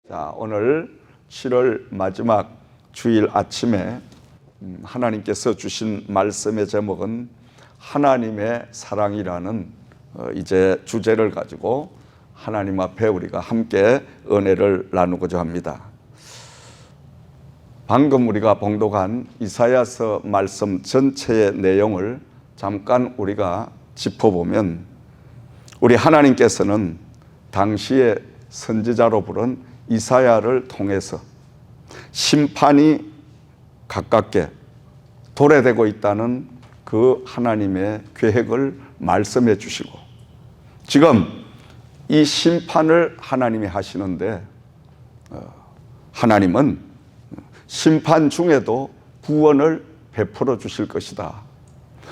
자, 오늘 7월 마지막 주일 아침에 하나님께서 주신 말씀의 제목은 하나님의 사랑이라는 이제 주제를 가지고 하나님 앞에 우리가 함께 은혜를 나누고자 합니다. 방금 우리가 봉독한 이사야서 말씀 전체의 내용을 잠깐 우리가 짚어보면, 우리 하나님께서는 당시의 선지자로 부른 이사야를 통해서 심판이 가깝게 도래되고 있다는 그 하나님의 계획을 말씀해 주시고, 지금 이 심판을 하나님이 하시는데, 하나님은 심판 중에도 구원을 베풀어 주실 것이다.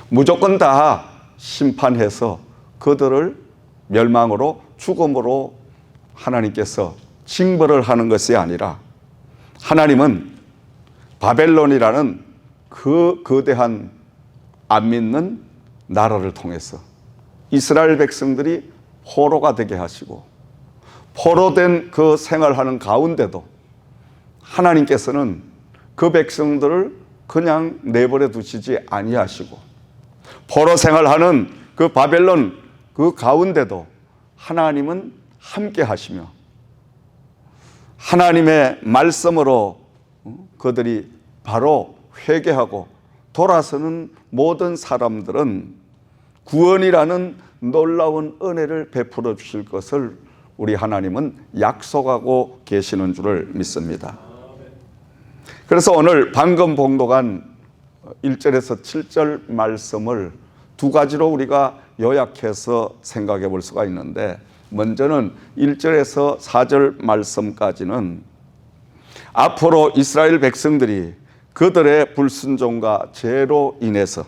무조건 다 심판해서 그들을 멸망으로, 죽음으로 하나님께서 징벌을 하는 것이 아니라, 하나님은 바벨론이라는 그 거대한 안 믿는 나라를 통해서 이스라엘 백성들이 포로가 되게 하시고, 포로된 그 생활하는 가운데도 하나님께서는 그 백성들을 그냥 내버려 두시지 아니하시고, 포로 생활하는 그 바벨론 그 가운데도 하나님은 함께 하시며, 하나님의 말씀으로 그들이 바로 회개하고 돌아서는 모든 사람들은 구원이라는 놀라운 은혜를 베풀어 주실 것을 우리 하나님은 약속하고 계시는 줄을 믿습니다. 그래서 오늘 방금 봉독한 1절에서 7절 말씀을 두 가지로 우리가 요약해서 생각해 볼 수가 있는데, 먼저는 1절에서 4절 말씀까지는 앞으로 이스라엘 백성들이 그들의 불순종과 죄로 인해서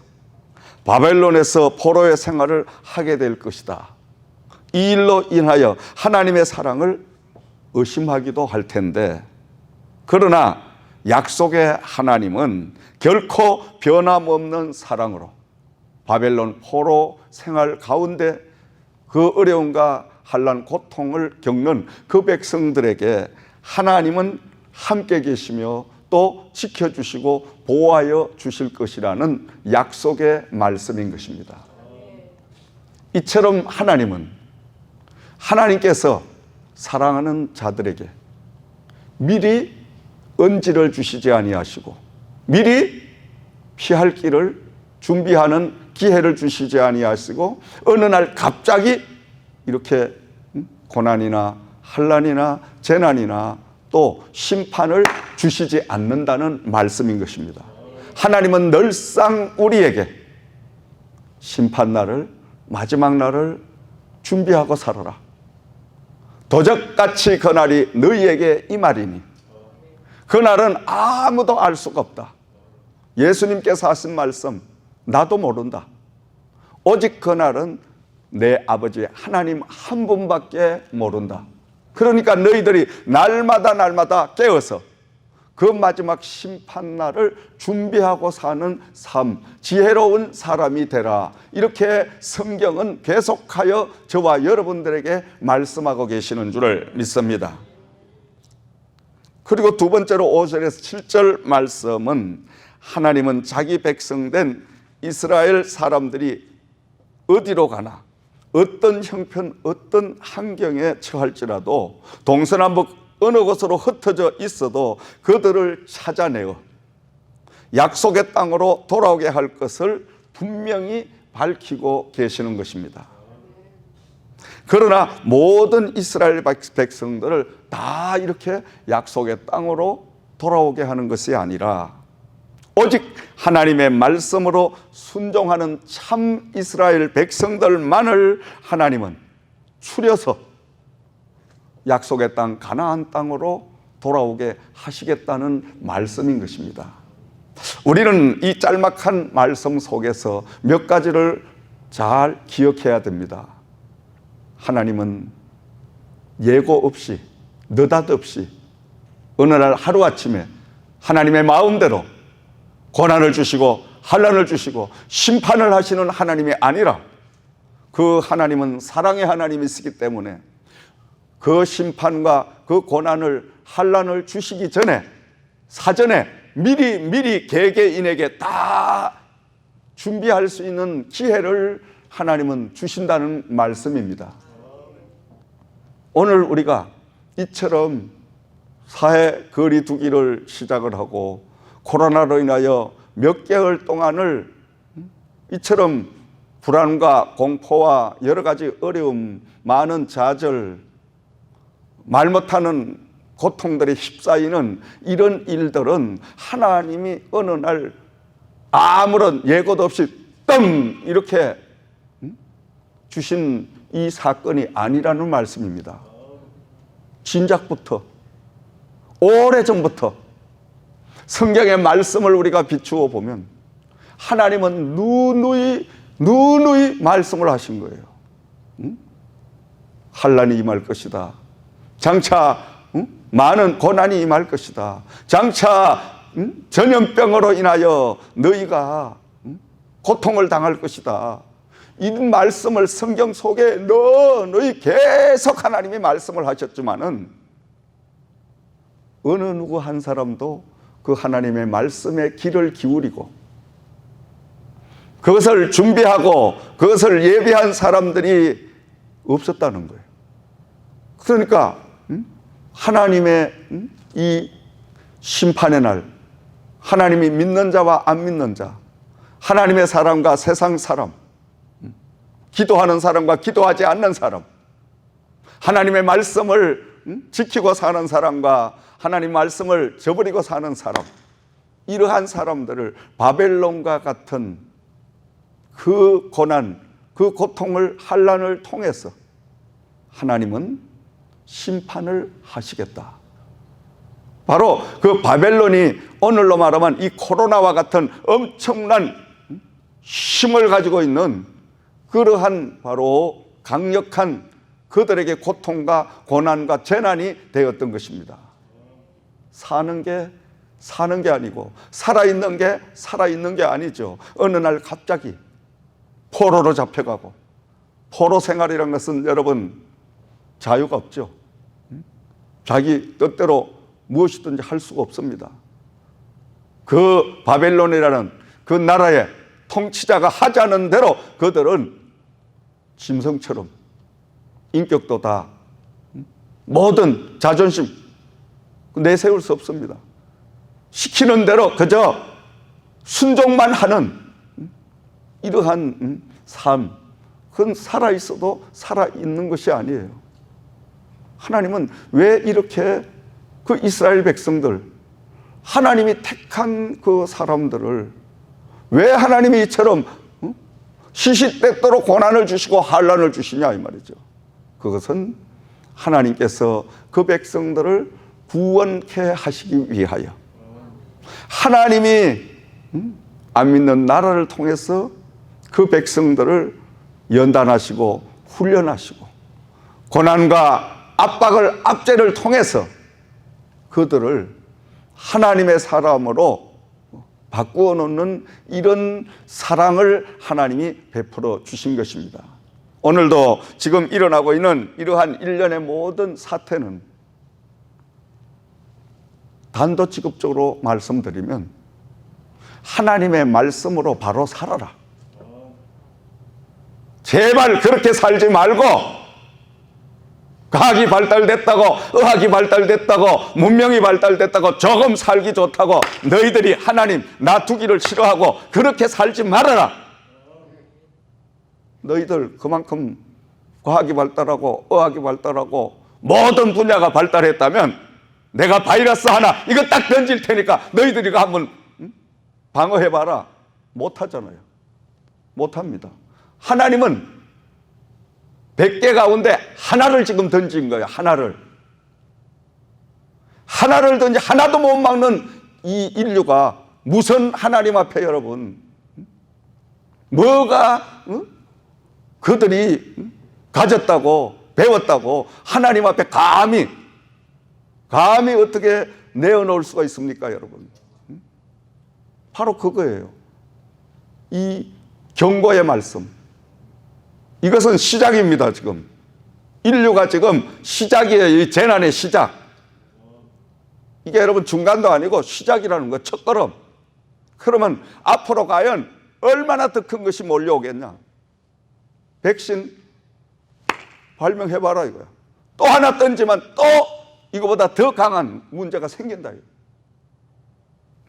바벨론에서 포로의 생활을 하게 될 것이다. 이 일로 인하여 하나님의 사랑을 의심하기도 할 텐데, 그러나 약속의 하나님은 결코 변함없는 사랑으로 바벨론 포로 생활 가운데 그 어려움과 한란 고통을 겪는 그 백성들에게 하나님은 함께 계시며 또 지켜주시고 보호하여 주실 것이라는 약속의 말씀인 것입니다. 이처럼 하나님께서 사랑하는 자들에게 미리 언지를 주시지 아니하시고, 미리 피할 길을 준비하는 기회를 주시지 아니하시고, 어느 날 갑자기 이렇게 고난이나 환난이나 재난이나 또 심판을 주시지 않는다는 말씀인 것입니다. 하나님은 늘상 우리에게 심판날을, 마지막 날을 준비하고 살아라. 도적같이 그날이 너희에게 임하리니, 그날은 아무도 알 수가 없다. 예수님께서 하신 말씀 나도 모른다. 오직 그날은 내 아버지 하나님 한 분밖에 모른다. 그러니까 너희들이 날마다 깨어서 그 마지막 심판날을 준비하고 사는 삶, 지혜로운 사람이 되라. 이렇게 성경은 계속하여 저와 여러분들에게 말씀하고 계시는 줄을 믿습니다. 그리고 두 번째로 5절에서 7절 말씀은, 하나님은 자기 백성된 이스라엘 사람들이 어디로 가나, 어떤 형편, 어떤 환경에 처할지라도 동서남북 어느 곳으로 흩어져 있어도 그들을 찾아내어 약속의 땅으로 돌아오게 할 것을 분명히 밝히고 계시는 것입니다. 그러나 모든 이스라엘 백성들을 다 이렇게 약속의 땅으로 돌아오게 하는 것이 아니라, 오직 하나님의 말씀으로 순종하는 참 이스라엘 백성들만을 하나님은 추려서 약속의 땅 가나안 땅으로 돌아오게 하시겠다는 말씀인 것입니다. 우리는 이 짤막한 말씀 속에서 몇 가지를 잘 기억해야 됩니다. 하나님은 예고 없이, 느닷없이 어느 날 하루아침에 하나님의 마음대로 고난을 주시고 환난을 주시고 심판을 하시는 하나님이 아니라, 그 하나님은 사랑의 하나님이시기 때문에 그 심판과 그 고난을 환난을 주시기 전에 사전에 미리 개개인에게 다 준비할 수 있는 기회를 하나님은 주신다는 말씀입니다. 오늘 우리가 이처럼 사회 거리 두기를 시작을 하고 코로나로 인하여 몇 개월 동안을 이처럼 불안과 공포와 여러 가지 어려움, 많은 좌절, 말 못하는 고통들에 휩싸이는 이런 일들은 하나님이 어느 날 아무런 예고도 없이 뜸 이렇게 주신 이 사건이 아니라는 말씀입니다. 진작부터 오래전부터 성경의 말씀을 우리가 비추어 보면 하나님은 누누이 말씀을 하신 거예요. 환난이 임할 것이다. 장차 많은 고난이 임할 것이다. 장차 전염병으로 인하여 너희가 고통을 당할 것이다. 이 말씀을 성경 속에 너희 계속 하나님이 말씀을 하셨지만은 어느 누구 한 사람도 그 하나님의 말씀에 귀를 기울이고 그것을 준비하고 그것을 예비한 사람들이 없었다는 거예요. 그러니까 하나님의 이 심판의 날, 하나님이 믿는 자와 안 믿는 자, 하나님의 사람과 세상 사람, 기도하는 사람과 기도하지 않는 사람, 하나님의 말씀을 지키고 사는 사람과 하나님 말씀을 저버리고 사는 사람, 이러한 사람들을 바벨론과 같은 그 고난, 그 고통을 환난을 통해서 하나님은 심판을 하시겠다. 바로 그 바벨론이 오늘로 말하면 이 코로나와 같은 엄청난 힘을 가지고 있는 그러한 바로 강력한 그들에게 고통과 고난과 재난이 되었던 것입니다. 사는 게 아니고 살아있는 게 아니죠. 어느 날 갑자기 포로로 잡혀가고, 포로 생활이라는 것은 여러분 자유가 없죠. 자기 뜻대로 무엇이든지 할 수가 없습니다. 그 바벨론이라는 그 나라의 통치자가 하자는 대로 그들은 짐승처럼 인격도 다 모든 자존심 내세울 수 없습니다. 시키는 대로 그저 순종만 하는 이러한 삶, 그건 살아있어도 살아있는 것이 아니에요. 하나님은 왜 이렇게 그 이스라엘 백성들, 하나님이 택한 그 사람들을 왜 하나님이 이처럼 시시때때로 고난을 주시고 환난을 주시냐 이 말이죠. 그것은 하나님께서 그 백성들을 구원케 하시기 위하여, 하나님이 안 믿는 나라를 통해서 그 백성들을 연단하시고 훈련하시고 고난과 압박을 압제를 통해서 그들을 하나님의 사람으로 바꾸어 놓는 이런 사랑을 하나님이 베풀어 주신 것입니다. 오늘도 지금 일어나고 있는 이러한 일련의 모든 사태는 단도직입적으로 말씀드리면 하나님의 말씀으로 바로 살아라. 제발 그렇게 살지 말고 과학이 발달됐다고, 의학이 발달됐다고, 문명이 발달됐다고, 조금 살기 좋다고 너희들이 하나님 놔두기를 싫어하고 그렇게 살지 말아라. 너희들 그만큼 과학이 발달하고 의학이 발달하고 모든 분야가 발달했다면 내가 바이러스 하나 이거 딱 던질 테니까 너희들이 이거 한번 방어해봐라. 못하잖아요. 못합니다. 하나님은 100개 가운데 하나를 지금 던진 거예요. 하나를 던지 하나도 못 막는 이 인류가 무슨 하나님 앞에 여러분 뭐가 그들이 가졌다고 배웠다고 하나님 앞에 감히 어떻게 내어놓을 수가 있습니까 여러분? 바로 그거예요. 이 경고의 말씀, 이것은 시작입니다. 지금 인류가 지금 시작이에요. 이 재난의 시작. 이게 여러분 중간도 아니고 시작이라는 거, 첫걸음. 그러면 앞으로 과연 얼마나 더 큰 것이 몰려오겠냐. 백신 발명해봐라 이거야. 또 하나 던지면 또 이거보다 더 강한 문제가 생긴다.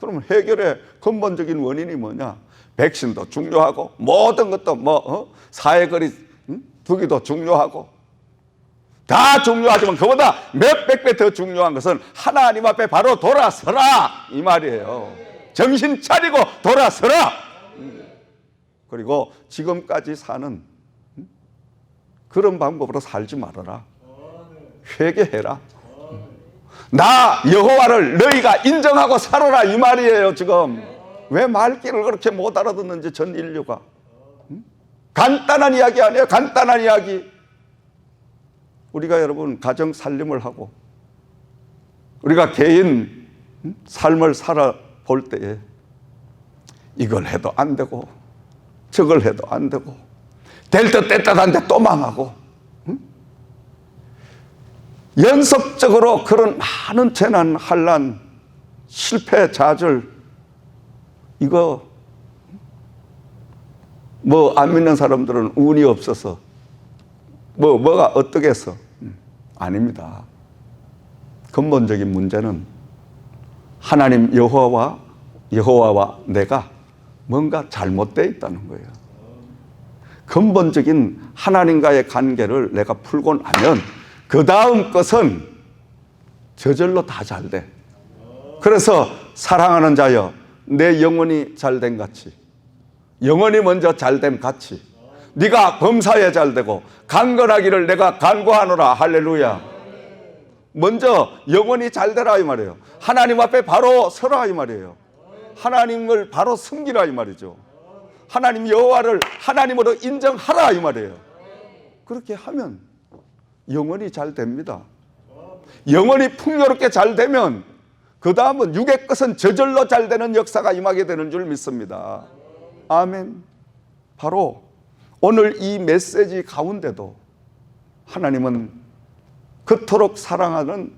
그러면 해결의 근본적인 원인이 뭐냐? 백신도 중요하고 모든 것도 사회거리 두기도 중요하고 다 중요하지만 그보다 몇백 배 더 중요한 것은 하나님 앞에 바로 돌아서라 이 말이에요. 정신 차리고 돌아서라. 그리고 지금까지 사는 그런 방법으로 살지 말아라. 회개해라. 나 여호와를 너희가 인정하고 살아라 이 말이에요. 지금 왜 말귀를 그렇게 못 알아듣는지 전 인류가. 간단한 이야기 아니에요. 간단한 이야기. 우리가 여러분 가정 살림을 하고 우리가 개인 삶을 살아볼 때에 이걸 해도 안 되고 저걸 해도 안 되고 될 듯 뗐듯한데 또 망하고 연속적으로 그런 많은 재난, 환난, 실패, 좌절 이거 안 믿는 사람들은 운이 없어서 뭐가 어떻게 해서 아닙니다. 근본적인 문제는 하나님 여호와와 내가 뭔가 잘못되어 있다는 거예요. 근본적인 하나님과의 관계를 내가 풀고 나면 그 다음 것은 저절로 다 잘 돼. 그래서 사랑하는 자여 내 영혼이 잘됨 같이 영혼이 먼저 잘됨 같이 네가 범사에 잘되고 강건하기를 내가 간구하노라. 할렐루야. 먼저 영혼이 잘되라 이 말이에요. 하나님 앞에 바로 서라 이 말이에요. 하나님을 바로 섬기라 이 말이죠. 하나님 여호와를 하나님으로 인정하라 이 말이에요. 그렇게 하면 영혼이 잘 됩니다. 영혼이 풍요롭게 잘 되면 그 다음은 육의 것은 저절로 잘 되는 역사가 임하게 되는 줄 믿습니다. 아멘. 바로 오늘 이 메시지 가운데도 하나님은 그토록 사랑하는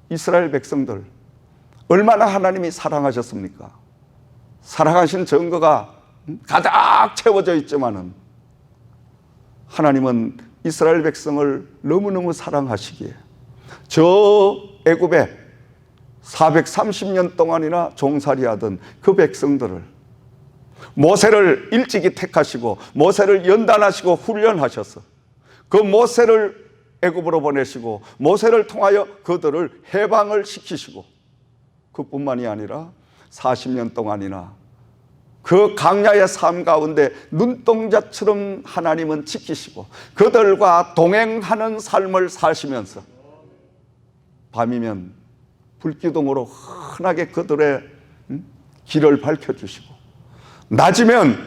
이스라엘 백성들 얼마나 하나님이 사랑하셨습니까? 사랑하신 증거가 가득 채워져 있지만은 하나님은 이스라엘 백성을 너무너무 사랑하시기에 저 애굽에 430년 동안이나 종살이하던 그 백성들을 모세를 일찍이 택하시고 모세를 연단하시고 훈련하셔서 그 모세를 애굽으로 보내시고 모세를 통하여 그들을 해방을 시키시고 그뿐만이 아니라 40년 동안이나 그 강야의 삶 가운데 눈동자처럼 하나님은 지키시고 그들과 동행하는 삶을 사시면서 밤이면 불기둥으로 환하게 그들의 길을 밝혀주시고 낮이면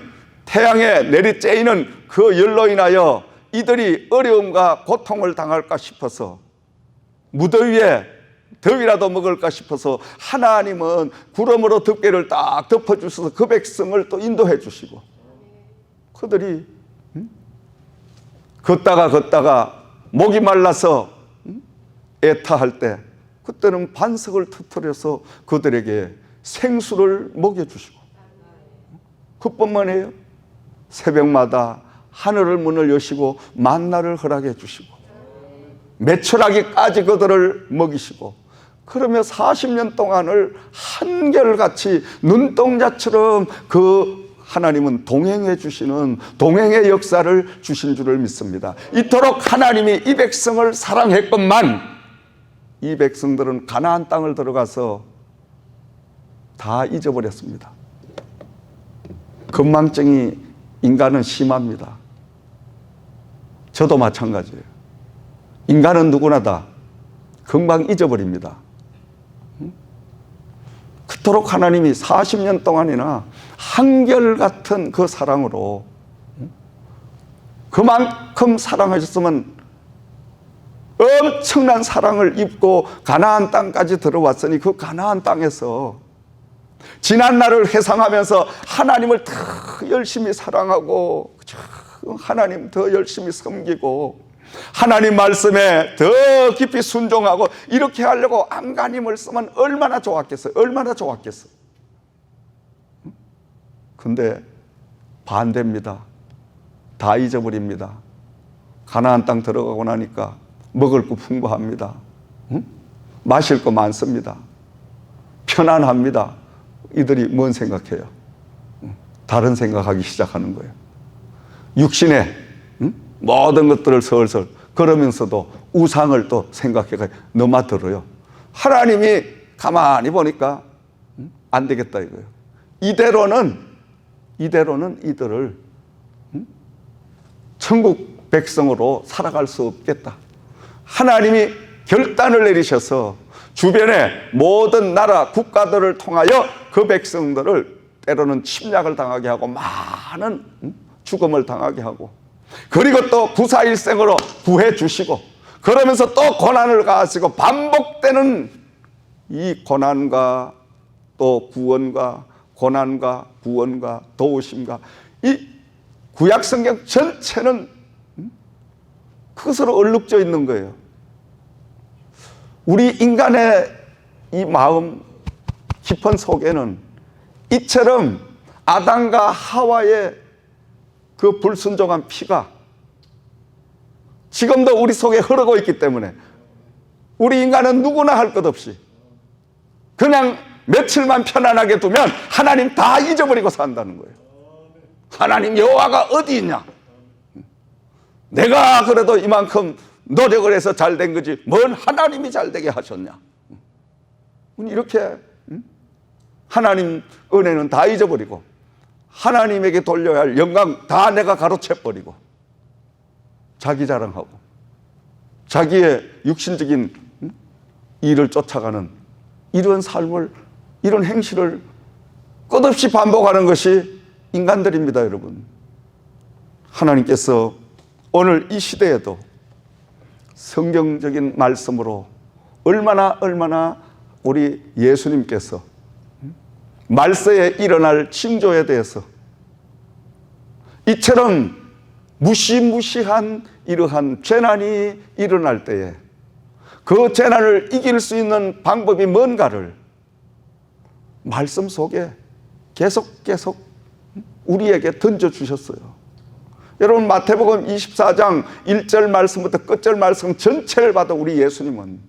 태양에 내리쬐이는 그 열로 인하여 이들이 어려움과 고통을 당할까 싶어서 무더위에 더위라도 먹을까 싶어서 하나님은 구름으로 덮개를 딱 덮어주셔서 그 백성을 또 인도해 주시고 그들이 걷다가 목이 말라서 애타할 때 그때는 반석을 터뜨려서 그들에게 생수를 먹여주시고 그뿐만이에요. 새벽마다 하늘을 문을 여시고 만나를 허락해 주시고 매출하기까지 그들을 먹이시고 그러며 40년 동안을 한결같이 눈동자처럼 그 하나님은 동행해 주시는 동행의 역사를 주신 줄을 믿습니다. 이토록 하나님이 이 백성을 사랑했건만 이 백성들은 가나안 땅을 들어가서 다 잊어버렸습니다. 건망증이 인간은 심합니다. 저도 마찬가지예요. 인간은 누구나 다 금방 잊어버립니다. 그토록 하나님이 40년 동안이나 한결같은 그 사랑으로 그만큼 사랑하셨으면 엄청난 사랑을 입고 가나안 땅까지 들어왔으니 그 가나안 땅에서 지난 날을 회상하면서 하나님을 더 열심히 사랑하고 하나님 더 열심히 섬기고 하나님 말씀에 더 깊이 순종하고 이렇게 하려고 안간힘을 쓰면 얼마나 좋았겠어요. 얼마나 좋았겠어요. 근데 반대입니다. 다 잊어버립니다. 가나안 땅 들어가고 나니까 먹을 거 풍부합니다. 마실 거 많습니다. 편안합니다. 이들이 뭔 생각해요? 다른 생각하기 시작하는 거예요. 육신의 모든 것들을 설설 그러면서도 우상을 또 생각해가 넘어들어요. 하나님이 가만히 보니까 안 되겠다 이거예요. 이대로는 이들을 천국 백성으로 살아갈 수 없겠다. 하나님이 결단을 내리셔서 주변의 모든 나라 국가들을 통하여 그 백성들을 때로는 침략을 당하게 하고 많은 죽음을 당하게 하고, 그리고 또 구사일생으로 구해 주시고, 그러면서 또 고난을 가하시고, 반복되는 이 고난과 또 구원과 고난과 구원과 도우심과 이 구약 성경 전체는 그것으로 얼룩져 있는 거예요. 우리 인간의 이 마음 깊은 속에는 이처럼 아담과 하와의 그 불순종한 피가 지금도 우리 속에 흐르고 있기 때문에 우리 인간은 누구나 할 것 없이 그냥 며칠만 편안하게 두면 하나님 다 잊어버리고 산다는 거예요. 하나님 여호와가 어디 있냐? 내가 그래도 이만큼 노력을 해서 잘 된 거지 뭔 하나님이 잘 되게 하셨냐? 이렇게 하나님 은혜는 다 잊어버리고 하나님에게 돌려야 할 영광 다 내가 가로채버리고 자기 자랑하고 자기의 육신적인 일을 쫓아가는 이런 삶을, 이런 행실을 끝없이 반복하는 것이 인간들입니다, 여러분. 하나님께서 오늘 이 시대에도 성경적인 말씀으로 얼마나 우리 예수님께서 말세에 일어날 징조에 대해서 이처럼 무시무시한 이러한 재난이 일어날 때에 그 재난을 이길 수 있는 방법이 뭔가를 말씀 속에 계속 우리에게 던져주셨어요. 여러분, 마태복음 24장 1절 말씀부터 끝절 말씀 전체를 봐도 우리 예수님은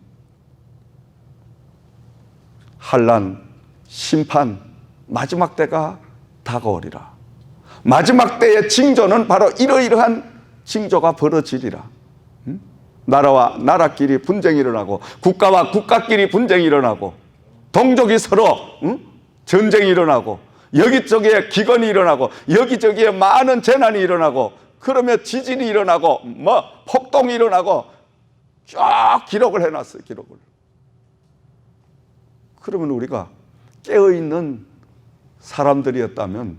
환난, 심판, 마지막 때가 다가오리라. 마지막 때의 징조는 바로 이러이러한 징조가 벌어지리라. 나라와 나라끼리 분쟁이 일어나고 국가와 국가끼리 분쟁이 일어나고 동족이 서로 전쟁이 일어나고 여기저기에 기근이 일어나고 여기저기에 많은 재난이 일어나고 그러면 지진이 일어나고 뭐 폭동이 일어나고 쫙 기록을 해놨어요. 기록을. 그러면 우리가 깨어있는 사람들이었다면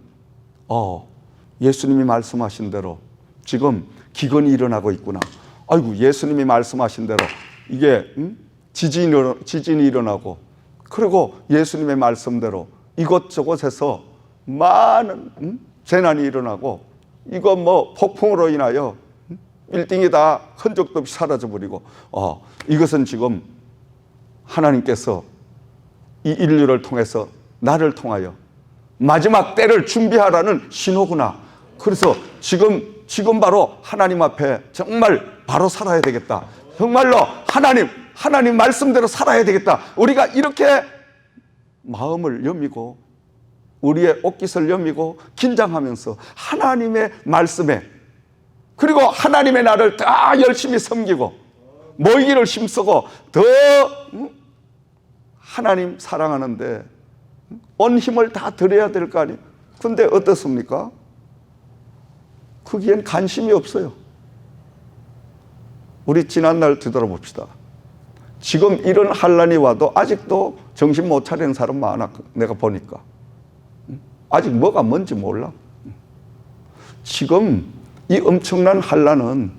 예수님이 말씀하신 대로 지금 기근이 일어나고 있구나. 아이고, 예수님이 말씀하신 대로 이게 지진이 일어나고 그리고 예수님의 말씀대로 이곳저곳에서 많은 재난이 일어나고 이거 뭐 폭풍으로 인하여 빌딩이 다 흔적도 없이 사라져버리고 이것은 지금 하나님께서 이 인류를 통해서 나를 통하여 마지막 때를 준비하라는 신호구나. 그래서 지금 바로 하나님 앞에 정말 바로 살아야 되겠다. 정말로 하나님 말씀대로 살아야 되겠다. 우리가 이렇게 마음을 여미고 우리의 옷깃을 여미고 긴장하면서 하나님의 말씀에, 그리고 하나님의 나를 다 열심히 섬기고 모이기를 힘쓰고 더 하나님 사랑하는데 온 힘을 다 드려야 될 거 아니에요. 근데 어떻습니까? 거기엔 관심이 없어요. 우리 지난날 되돌아봅시다. 지금 이런 환란이 와도 아직도 정신 못 차리는 사람 많아. 내가 보니까 아직 뭐가 뭔지 몰라. 지금 이 엄청난 환란은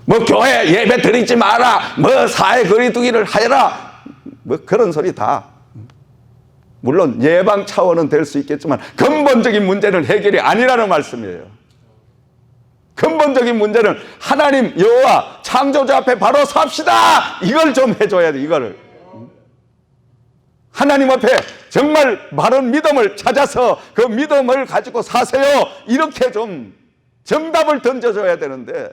뭐 교회 예배 드리지 마라, 뭐 사회 거리두기를 하여라, 뭐 그런 소리 다 물론 예방 차원은 될 수 있겠지만 근본적인 문제는 해결이 아니라는 말씀이에요. 근본적인 문제는 하나님 여호와 창조주 앞에 바로 삽시다. 이걸 좀 해줘야 돼. 이거를 하나님 앞에 정말 바른 믿음을 찾아서 그 믿음을 가지고 사세요. 이렇게 좀 정답을 던져줘야 되는데,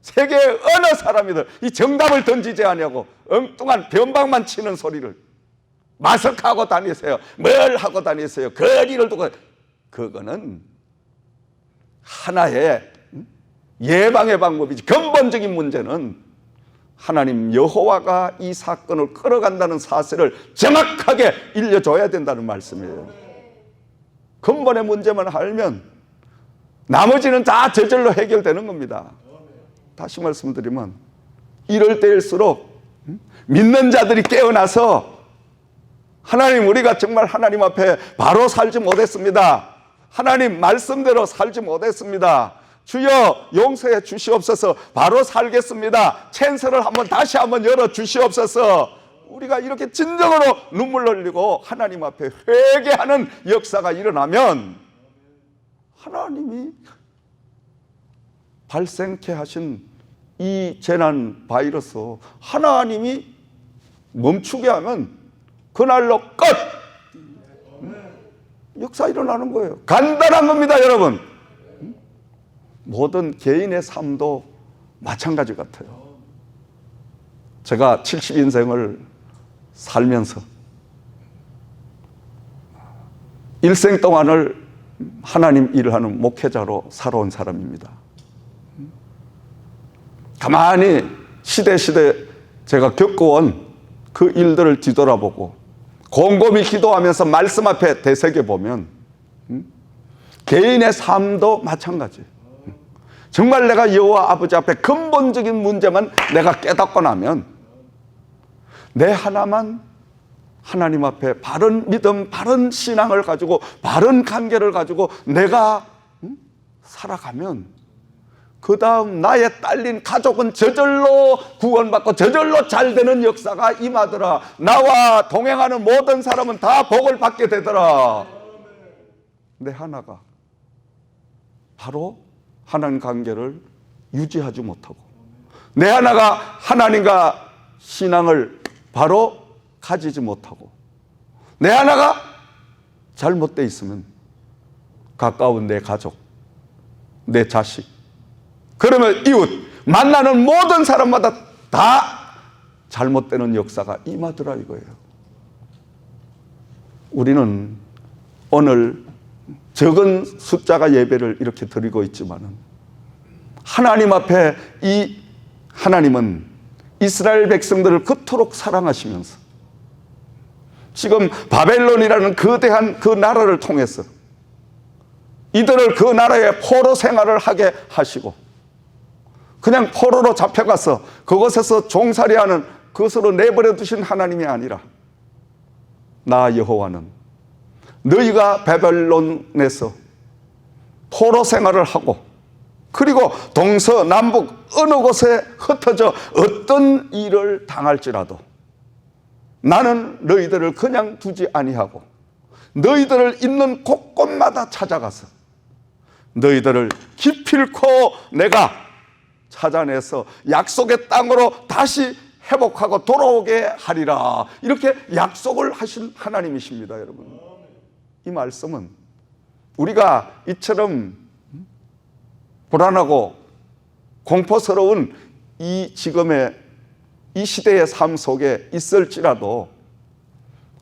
세계 어느 사람이든 이 정답을 던지지 않냐고 엉뚱한 변방만 치는 소리를 마석하고 다니세요. 뭘 하고 다니세요. 거리를 두고. 그거는 하나의 예방의 방법이지. 근본적인 문제는 하나님 여호와가 이 사건을 끌어간다는 사실을 정확하게 일러줘야 된다는 말씀이에요. 근본의 문제만 알면 나머지는 다 저절로 해결되는 겁니다. 다시 말씀드리면 이럴 때일수록 믿는 자들이 깨어나서 하나님, 우리가 정말 하나님 앞에 바로 살지 못했습니다. 하나님 말씀대로 살지 못했습니다. 주여 용서해 주시옵소서. 바로 살겠습니다. 찬스를 다시 한번 열어 주시옵소서. 우리가 이렇게 진정으로 눈물 흘리고 하나님 앞에 회개하는 역사가 일어나면 하나님이 발생케 하신 이 재난 바이러스 하나님이 멈추게 하면 그날로 끝! 역사 일어나는 거예요. 간단한 겁니다, 여러분. 모든 개인의 삶도 마찬가지 같아요. 제가 70인생을 살면서 일생 동안을 하나님 일을 하는 목회자로 살아온 사람입니다. 가만히 시대 제가 겪어온 그 일들을 뒤돌아보고 곰곰이 기도하면서 말씀 앞에 되새겨보면 개인의 삶도 마찬가지예요. 정말 내가 여호와 아버지 앞에 근본적인 문제만 내가 깨닫고 나면 내 하나만 하나님 앞에 바른 믿음, 바른 신앙을 가지고 바른 관계를 가지고 내가 살아가면 그 다음 나의 딸린 가족은 저절로 구원받고 저절로 잘되는 역사가 임하더라. 나와 동행하는 모든 사람은 다 복을 받게 되더라. 내 하나가 바로 하나님 관계를 유지하지 못하고 내 하나가 하나님과 신앙을 바로 가지지 못하고 내 하나가 잘못되어 있으면 가까운 내 가족, 내 자식, 그러면 이웃, 만나는 모든 사람마다 다 잘못되는 역사가 임하더라 이거예요. 우리는 오늘 적은 숫자가 예배를 이렇게 드리고 있지만은 하나님 앞에 이 하나님은 이스라엘 백성들을 그토록 사랑하시면서 지금 바벨론이라는 거대한 그 나라를 통해서 이들을 그 나라의 포로 생활을 하게 하시고 그냥 포로로 잡혀가서 그곳에서 종살이하는 그것으로 내버려 두신 하나님이 아니라 나 여호와는 너희가 바벨론에서 포로 생활을 하고 그리고 동서남북 어느 곳에 흩어져 어떤 일을 당할지라도 나는 너희들을 그냥 두지 아니하고 너희들을 있는 곳곳마다 찾아가서 너희들을 기필코 내가 찾아내서 약속의 땅으로 다시 회복하고 돌아오게 하리라. 이렇게 약속을 하신 하나님이십니다, 여러분. 이 말씀은 우리가 이처럼 불안하고 공포스러운 이 지금의 이 시대의 삶 속에 있을지라도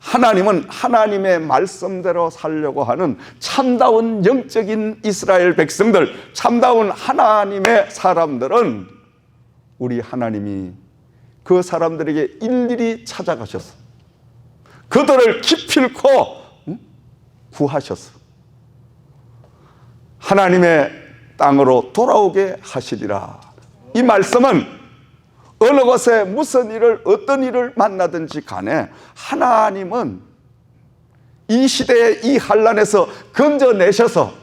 하나님은 하나님의 말씀대로 살려고 하는 참다운 영적인 이스라엘 백성들, 참다운 하나님의 사람들은 우리 하나님이 그 사람들에게 일일이 찾아가셔서 그들을 기필코 구하셔서 하나님의 땅으로 돌아오게 하시리라. 이 말씀은 어느 곳에 무슨 일을 어떤 일을 만나든지 간에 하나님은 이 시대의 이 환난에서 건져내셔서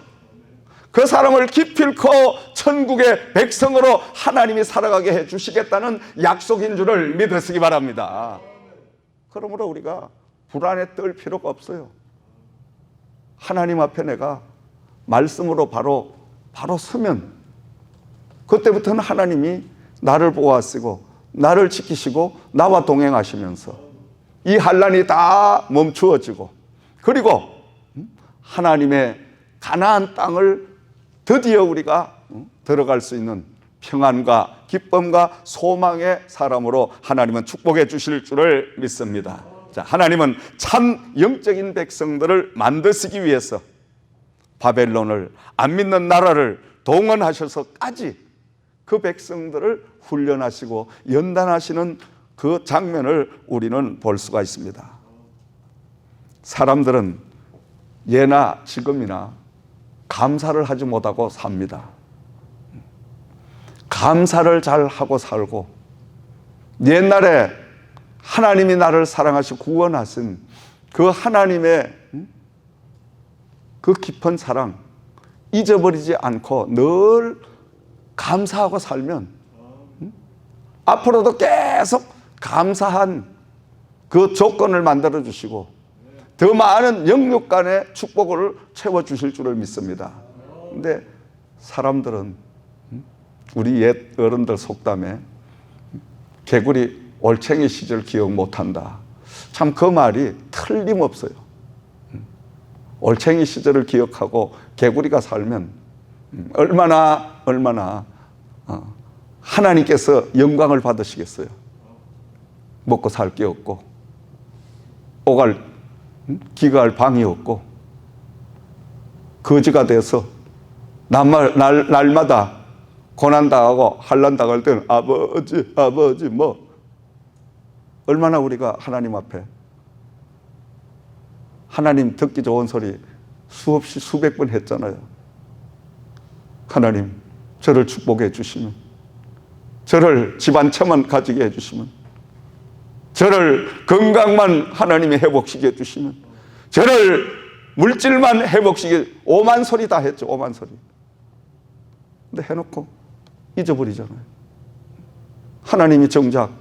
그 사람을 기필코 천국의 백성으로 하나님이 살아가게 해주시겠다는 약속인 줄을 믿으시기 바랍니다. 그러므로 우리가 불안에 떨 필요가 없어요. 하나님 앞에 내가 말씀으로 바로 서면 그때부터는 하나님이 나를 보호하시고 나를 지키시고 나와 동행하시면서 이 환난이 다 멈추어지고, 그리고 하나님의 가나안 땅을 드디어 우리가 들어갈 수 있는 평안과 기쁨과 소망의 사람으로 하나님은 축복해 주실 줄을 믿습니다. 자, 하나님은 참 영적인 백성들을 만드시기 위해서 바벨론을, 안 믿는 나라를 동원하셔서까지 그 백성들을 훈련하시고 연단하시는 그 장면을 우리는 볼 수가 있습니다. 사람들은 예나 지금이나 감사를 하지 못하고 삽니다. 감사를 잘 하고 살고, 옛날에 하나님이 나를 사랑하시고 구원하신 그 하나님의 그 깊은 사랑 잊어버리지 않고 늘 감사하고 살면 앞으로도 계속 감사한 그 조건을 만들어 주시고 더 많은 영육 간의 축복을 채워 주실 줄을 믿습니다. 근데 사람들은 우리 옛 어른들 속담에 개구리 올챙이 시절 기억 못한다. 참 그 말이 틀림없어요. 올챙이 시절을 기억하고 개구리가 살면 얼마나 하나님께서 영광을 받으시겠어요. 먹고 살 게 없고 기가할 방이 없고 거지가 돼서 날마다 고난당하고 환난당할 때는 아버지 뭐 얼마나 우리가 하나님 앞에 하나님 듣기 좋은 소리 수없이 수백 번 했잖아요. 하나님 저를 축복해 주시면, 저를 집안 처만 가지게 해주시면, 저를 건강만 하나님이 회복시켜 주시면, 저를 물질만 회복시켜, 오만 소리 다 했죠. 오만 소리. 근데 해놓고 잊어버리잖아요. 하나님이 정작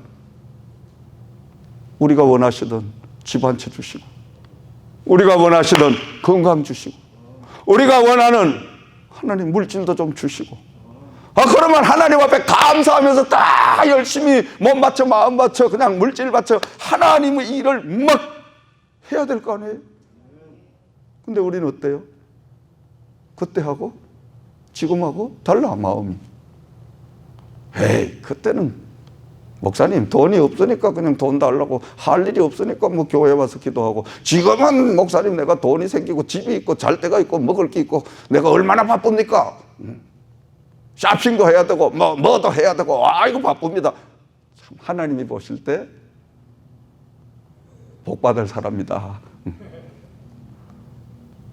우리가 원하시던 집 한 채 주시고, 우리가 원하시던 건강 주시고, 우리가 원하는 하나님 물질도 좀 주시고, 그러면 하나님 앞에 감사하면서 다 열심히 몸 바쳐 마음 바쳐 그냥 물질 바쳐 하나님의 일을 막 해야 될 거 아니에요. 근데 우리는 어때요? 그때하고 지금하고 달라, 마음이. 에이, 그때는 목사님 돈이 없으니까 그냥 돈 달라고, 할 일이 없으니까 뭐 교회 와서 기도하고, 지금은 목사님 내가 돈이 생기고 집이 있고 잘 데가 있고 먹을 게 있고 내가 얼마나 바쁩니까? 쇼핑도 해야 되고 뭐도 해야 되고, 아이고 바쁩니다. 참 하나님이 보실 때 복받을 사람이다.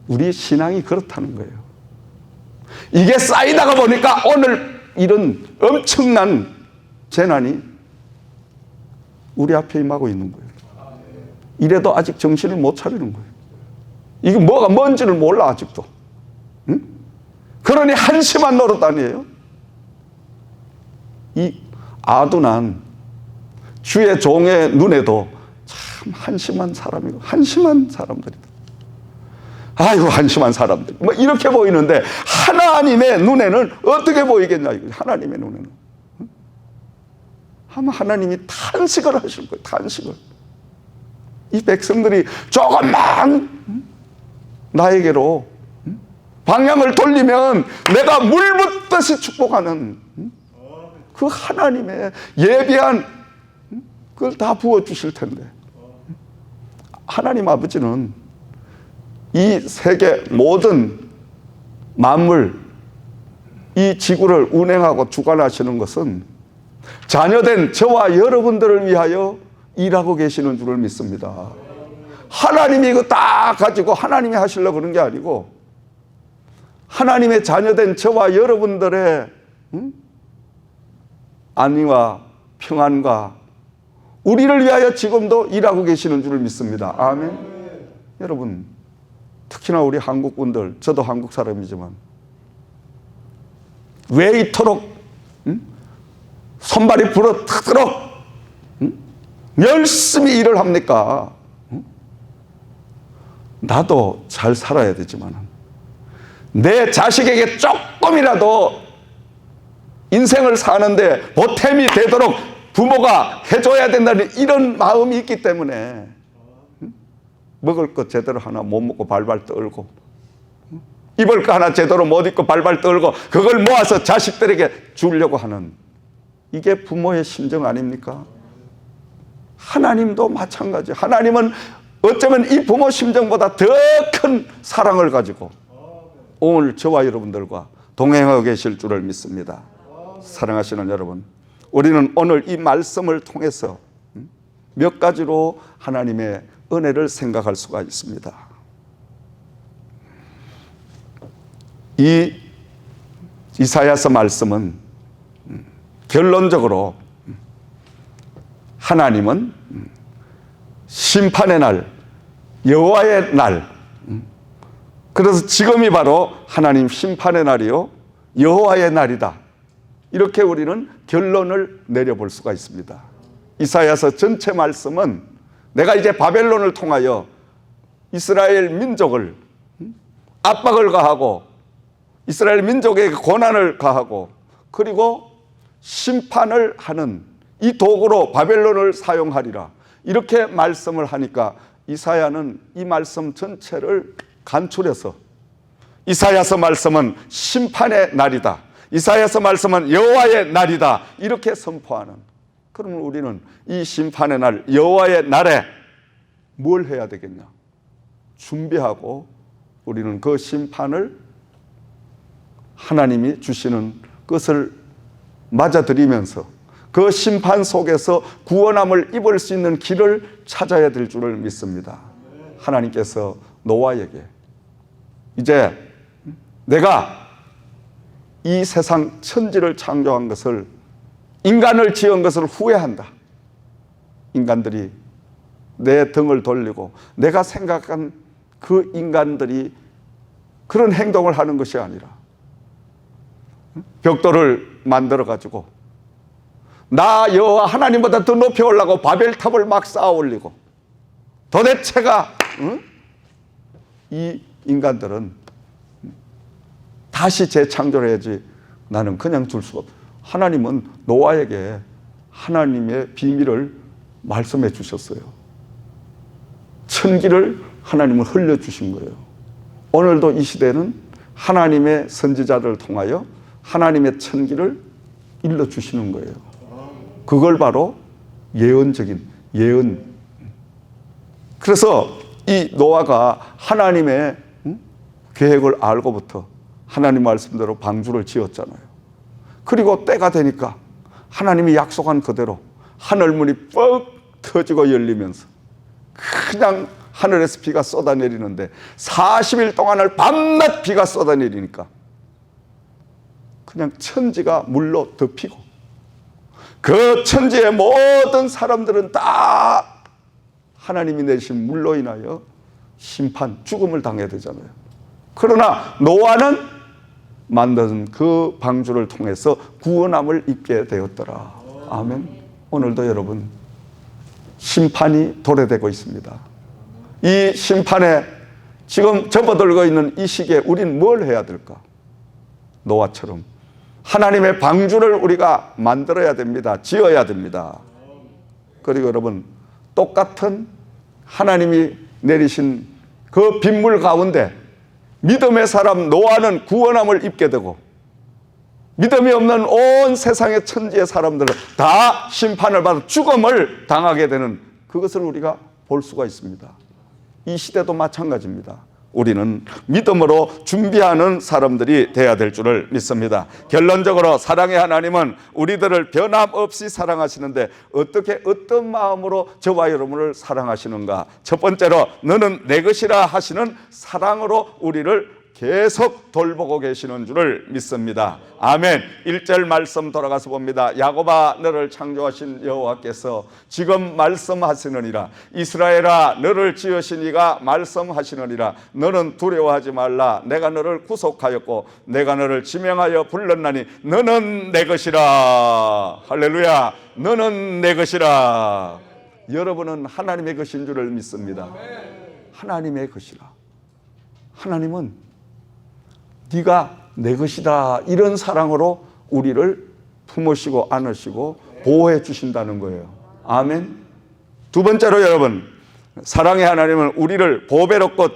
우리 신앙이 그렇다는 거예요. 이게 쌓이다가 보니까 오늘 이런 엄청난 재난이 우리 앞에 임하고 있는 거예요. 이래도 아직 정신을 못 차리는 거예요. 이게 뭐가 뭔지를 몰라 아직도. 응? 그러니 한심한 노릇 아니에요? 이 아둔한 주의 종의 눈에도 참 한심한 사람이고 한심한 사람들이다. 아이고 한심한 사람들. 뭐 이렇게 보이는데 하나님의 눈에는 어떻게 보이겠냐 이거죠. 하나님의 눈에는. 아마 하나님이 탄식을 하실 거예요. 탄식을. 이 백성들이 조금만 나에게로 방향을 돌리면 내가 물 붓듯이 축복하는 그 하나님의 예비한 그걸 다 부어주실 텐데, 하나님 아버지는 이 세계 모든 만물, 이 지구를 운행하고 주관하시는 것은 자녀된 저와 여러분들을 위하여 일하고 계시는 줄을 믿습니다. 하나님이 이거 다 가지고 하나님이 하시려고 그런 게 아니고, 하나님의 자녀된 저와 여러분들의 안위와 평안과 우리를 위하여 지금도 일하고 계시는 줄을 믿습니다. 아멘. 여러분, 특히나 우리 한국 분들, 저도 한국 사람이지만 왜 이토록 손발이 부러뜨도록 열심히 일을 합니까? 나도 잘 살아야 되지만 내 자식에게 조금이라도 인생을 사는데 보탬이 되도록 부모가 해줘야 된다는 이런 마음이 있기 때문에 먹을 것 제대로 하나 못 먹고 발발 떨고, 입을 거 하나 제대로 못 입고 발발 떨고, 그걸 모아서 자식들에게 주려고 하는, 이게 부모의 심정 아닙니까? 하나님도 마찬가지. 하나님은 어쩌면 이 부모 심정보다 더 큰 사랑을 가지고 오늘 저와 여러분들과 동행하고 계실 줄을 믿습니다. 사랑하시는 여러분, 우리는 오늘 이 말씀을 통해서 몇 가지로 하나님의 은혜를 생각할 수가 있습니다. 이 이사야서 말씀은 결론적으로 하나님은 심판의 날, 여호와의 날, 그래서 지금이 바로 하나님 심판의 날이요 여호와의 날이다, 이렇게 우리는 결론을 내려볼 수가 있습니다. 이사야서 전체 말씀은 내가 이제 바벨론을 통하여 이스라엘 민족을 압박을 가하고 이스라엘 민족에게 고난을 가하고 그리고 심판을 하는 이 도구로 바벨론을 사용하리라, 이렇게 말씀을 하니까 이사야는 이 말씀 전체를 간추려서 이사야서 말씀은 심판의 날이다, 이사야서 말씀은 여호와의 날이다, 이렇게 선포하는. 그러면 우리는 이 심판의 날, 여호와의 날에 뭘 해야 되겠냐? 준비하고 우리는 그 심판을 하나님이 주시는 것을 맞아들이면서 그 심판 속에서 구원함을 입을 수 있는 길을 찾아야 될 줄을 믿습니다. 하나님께서 노아에게 이제 내가 이 세상 천지를 창조한 것을, 인간을 지은 것을 후회한다. 인간들이 내 등을 돌리고 내가 생각한 그 인간들이 그런 행동을 하는 것이 아니라 벽돌을 만들어 가지고 나 여호와 하나님보다 더 높이 올라가고 바벨탑을 막 쌓아 올리고, 도대체가 이 인간들은 다시 재창조를 해야지 나는 그냥 줄 수가 없어. 하나님은 노아에게 하나님의 비밀을 말씀해 주셨어요. 천기를 하나님은 흘려주신 거예요. 오늘도 이 시대는 하나님의 선지자들을 통하여 하나님의 천기를 일러주시는 거예요. 그걸 바로 예언적인 예언. 그래서 이 노아가 하나님의 계획을 알고부터 하나님 말씀대로 방주를 지었잖아요. 그리고 때가 되니까 하나님이 약속한 그대로 하늘문이 뻑 터지고 열리면서 그냥 하늘에서 비가 쏟아내리는데 40일 동안을 밤낮 비가 쏟아내리니까 그냥 천지가 물로 덮이고 그 천지의 모든 사람들은 다 하나님이 내신 물로 인하여 심판, 죽음을 당해야 되잖아요. 그러나 노아는 만든 그 방주를 통해서 구원함을 입게 되었더라. 아멘. 오늘도 여러분 심판이 도래되고 있습니다. 이 심판에 지금 접어들고 있는 이 시기에 우리는 뭘 해야 될까? 노아처럼 하나님의 방주를 우리가 만들어야 됩니다. 지어야 됩니다. 그리고 여러분 똑같은 하나님이 내리신 그 빗물 가운데 믿음의 사람 노아는 구원함을 입게 되고 믿음이 없는 온 세상의 천지의 사람들은 다 심판을 받아 죽음을 당하게 되는 그것을 우리가 볼 수가 있습니다. 이 시대도 마찬가지입니다. 우리는 믿음으로 준비하는 사람들이 되어야 될 줄을 믿습니다. 결론적으로 사랑의 하나님은 우리들을 변함없이 사랑하시는데 어떻게 어떤 마음으로 저와 여러분을 사랑하시는가? 첫 번째로 너는 내 것이라 하시는 사랑으로 우리를 계속 돌보고 계시는 줄을 믿습니다. 아멘. 1절 말씀 돌아가서 봅니다. 야곱아 너를 창조하신 여호와께서 지금 말씀하시느니라. 이스라엘아 너를 지으신 이가 말씀하시느니라. 너는 두려워하지 말라. 내가 너를 구속하였고 내가 너를 지명하여 불렀나니 너는 내 것이라. 할렐루야. 너는 내 것이라. 여러분은 하나님의 것인 줄을 믿습니다. 하나님의 것이라. 하나님은 네가 내 것이다 이런 사랑으로 우리를 품으시고 안으시고 보호해 주신다는 거예요. 아멘. 두 번째로 여러분, 사랑의 하나님은 우리를 보배롭고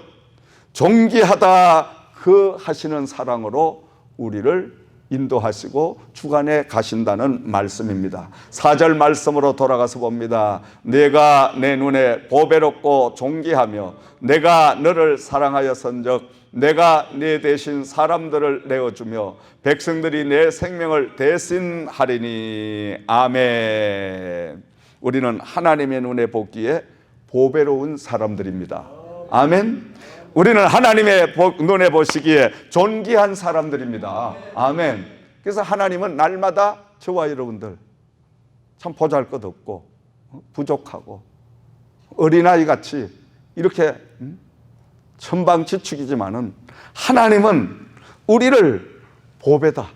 존귀하다 그 하시는 사랑으로 우리를 인도하시고 주관해 가신다는 말씀입니다. 4절 말씀으로 돌아가서 봅니다. 내가 내 눈에 보배롭고 존귀하며 내가 너를 사랑하였은즉 내가 네 대신 사람들을 내어주며 백성들이 내 생명을 대신하리니. 아멘. 우리는 하나님의 눈에 보기에 보배로운 사람들입니다. 아멘. 우리는 하나님의 눈에 보시기에 존귀한 사람들입니다. 아멘. 그래서 하나님은 날마다 저와 여러분들 참 보잘것없고 부족하고 어린아이같이 이렇게 천방지축이지만은 하나님은 우리를 보배다.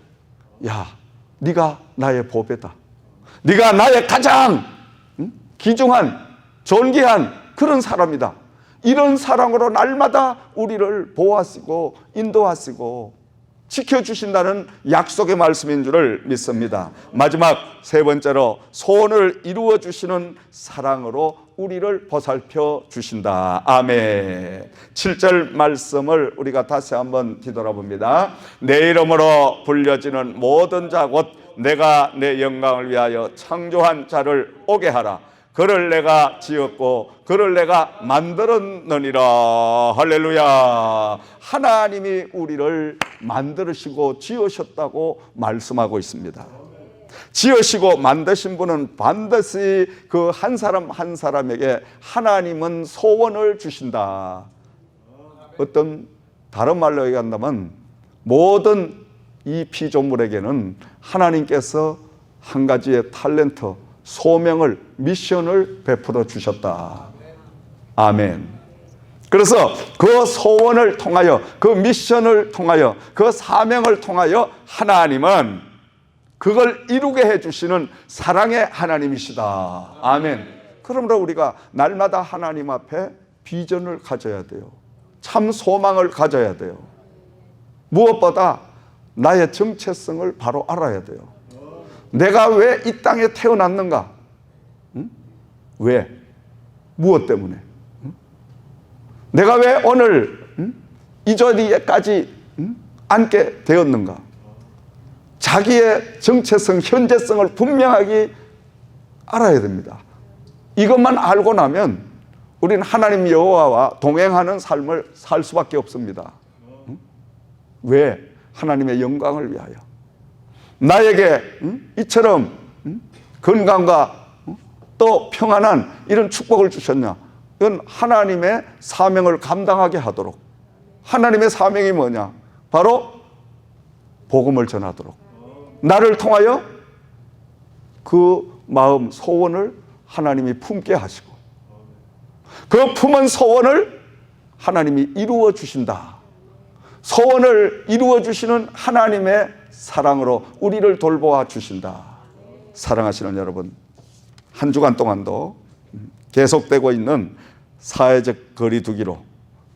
야, 네가 나의 보배다. 네가 나의 가장 귀중한 존귀한 그런 사람이다. 이런 사랑으로 날마다 우리를 보호하시고 인도하시고 지켜주신다는 약속의 말씀인 줄을 믿습니다. 마지막 세 번째로 소원을 이루어 주시는 사랑으로 우리를 보살펴 주신다. 아멘. 7절 말씀을 우리가 다시 한번 뒤돌아봅니다. 내 이름으로 불려지는 모든 자 곧 내가 내 영광을 위하여 창조한 자를 오게 하라. 그를 내가 지었고 그를 내가 만들었느니라. 할렐루야. 하나님이 우리를 만드시고 지으셨다고 말씀하고 있습니다. 지으시고 만드신 분은 반드시 그 한 사람 한 사람에게 하나님은 소원을 주신다. 어떤 다른 말로 얘기한다면 모든 이 피조물에게는 하나님께서 한 가지의 탤런트, 소명을, 미션을 베풀어 주셨다. 아멘. 그래서 그 소원을 통하여, 그 미션을 통하여, 그 사명을 통하여 하나님은 그걸 이루게 해주시는 사랑의 하나님이시다. 아멘. 그러므로 우리가 날마다 하나님 앞에 비전을 가져야 돼요. 참 소망을 가져야 돼요. 무엇보다 나의 정체성을 바로 알아야 돼요. 내가 왜 이 땅에 태어났는가? 응? 왜? 무엇 때문에? 응? 내가 왜 오늘 이 자리에까지 앉게 되었는가? 자기의 정체성, 현재성을 분명하게 알아야 됩니다. 이것만 알고 나면 우리는 하나님 여호와와 동행하는 삶을 살 수밖에 없습니다. 응? 왜? 하나님의 영광을 위하여. 나에게 이처럼 건강과 또 평안한 이런 축복을 주셨냐? 이건 하나님의 사명을 감당하게 하도록. 하나님의 사명이 뭐냐? 바로 복음을 전하도록. 나를 통하여 그 마음, 소원을 하나님이 품게 하시고 그 품은 소원을 하나님이 이루어 주신다. 소원을 이루어 주시는 하나님의 사랑으로 우리를 돌보아 주신다. 사랑하시는 여러분, 한 주간 동안도 계속되고 있는 사회적 거리두기로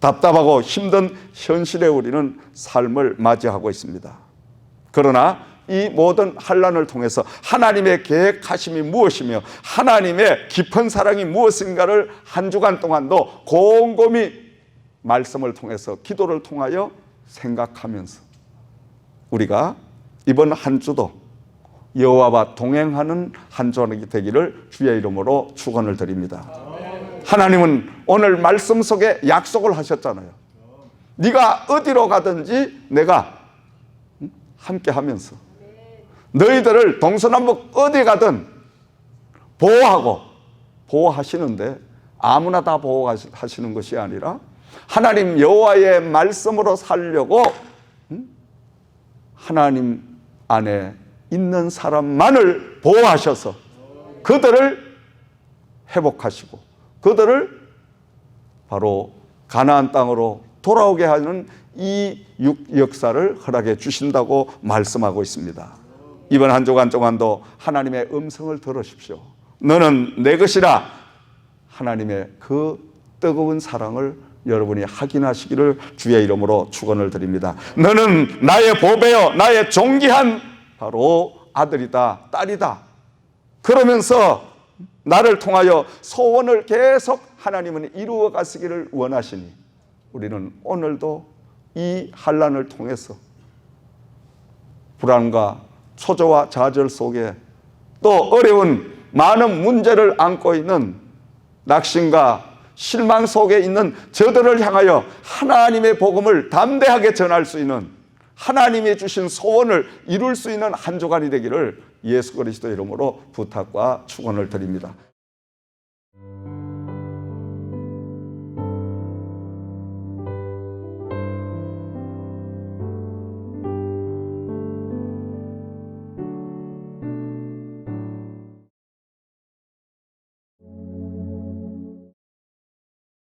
답답하고 힘든 현실에 우리는 삶을 맞이하고 있습니다. 그러나 이 모든 환난을 통해서 하나님의 계획하심이 무엇이며 하나님의 깊은 사랑이 무엇인가를 한 주간 동안도 곰곰이 말씀을 통해서 기도를 통하여 생각하면서 우리가 이번 한 주도 여호와와 동행하는 한 주가 되기를 주의 이름으로 축원을 드립니다. 하나님은 오늘 말씀 속에 약속을 하셨잖아요. 네가 어디로 가든지 내가 함께 하면서 너희들을 동서남북 어디 가든 보호하고 보호하시는데 아무나 다 보호하시는 것이 아니라 하나님 여호와의 말씀으로 살려고 하나님 안에 있는 사람만을 보호하셔서 그들을 회복하시고 그들을 바로 가나안 땅으로 돌아오게 하는 이 역사를 허락해 주신다고 말씀하고 있습니다. 이번 한 주간 동안도 하나님의 음성을 들으십시오. 너는 내 것이라. 하나님의 그 뜨거운 사랑을 여러분이 확인하시기를 주의 이름으로 축원을 드립니다. 너는 나의 보배요 나의 존귀한 바로 아들이다, 딸이다. 그러면서 나를 통하여 소원을 계속 하나님은 이루어 가시기를 원하시니 우리는 오늘도 이 환난을 통해서 불안과 초조와 좌절 속에 또 어려운 많은 문제를 안고 있는 낙심과 실망 속에 있는 저들을 향하여 하나님의 복음을 담대하게 전할 수 있는, 하나님이 주신 소원을 이룰 수 있는 한 주간이 되기를 예수 그리스도 이름으로 부탁과 축원을 드립니다.